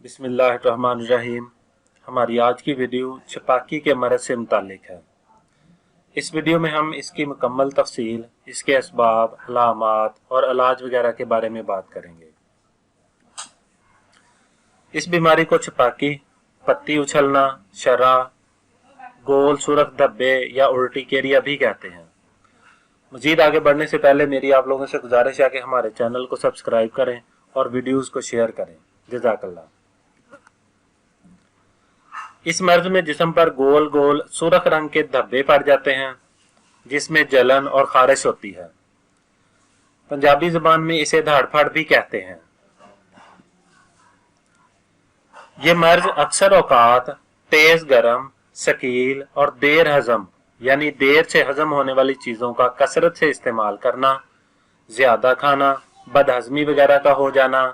बिस्मिल्लाहिर्रहमानिर्रहीम। हमारी आज की वीडियो छपाकी के मरज़ से मुतालिक है। इस वीडियो में हम इसकी मुकम्मल तफसील, इसके असबाब, अलामात और इलाज वगैरह के बारे में बात करेंगे। इस बीमारी को छपाकी, पत्ती उछलना, शरा, गोल सुरख धब्बे या उल्टी केरिया भी कहते हैं। मजीद आगे बढ़ने से पहले मेरी आप लोगों से गुजारिश है कि हमारे चैनल को सब्सक्राइब करें और वीडियोस को शेयर करें। जज़ाकल्लाह। इस मर्ज में जिस्म पर गोल गोल सुर्ख रंग के धब्बे पड़ जाते हैं जिसमें जलन और खारिश होती है। पंजाबी जुबान में इसे धाड़फाड़ भी कहते हैं। ये मर्ज अक्सर औकात तेज गरम, शकील और देर हजम यानी देर से हजम होने वाली चीजों का कसरत से इस्तेमाल करना, ज्यादा खाना, बदहजमी वगैरह का हो जाना,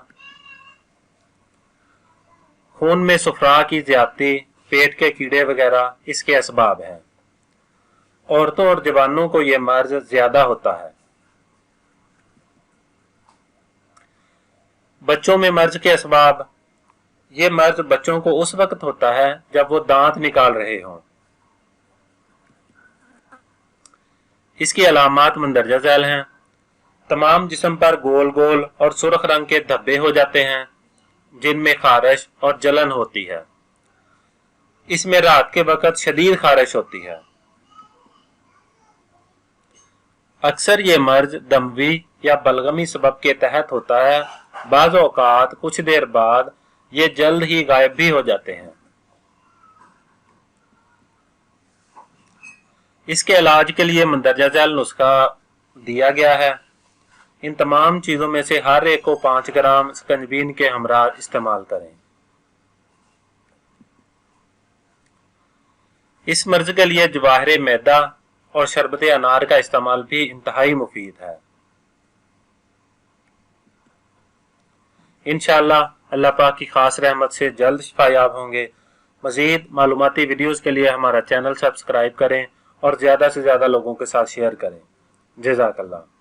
खून में सुफरा की ज्यादती, पेट के कीड़े वगैरह इसके असबाब हैं। औरतों और जवानों को यह मर्ज ज्यादा होता है। बच्चों में मर्ज के असबाब। यह मर्ज बच्चों को उस वक्त होता है जब वो दांत निकाल रहे हों। इसकी अलामात मंदरजा झैल हैं। तमाम जिस्म पर गोल गोल और सुर्ख रंग के धब्बे हो जाते हैं जिनमें खारिश और जलन होती है। इसमें रात के वक्त शदीद खारिश होती है। अक्सर ये मर्ज दमवी या बलगमी सबब के तहत होता है। बाज़ औकात कुछ देर बाद ये जल्द ही गायब भी हो जाते हैं। इसके इलाज के लिए मंदरजा झैल नुस्खा दिया गया है। इन तमाम चीजों में से हर एक को 5 ग्राम स्कंजबीन के हमरा इस्तेमाल करें। इस मर्ज के लिए जवाहर मैदा और शरबत अनार का इस्तेमाल भी इंतहाई मुफीद है। इंशाअल्लाह अल्लाह पाक की खास रहमत से जल्द शिफायाब होंगे। मजीद मालूमाती वीडियोस के लिए हमारा चैनल सब्सक्राइब करें और ज्यादा से ज्यादा लोगों के साथ शेयर करें। जज़ाकल्लाह।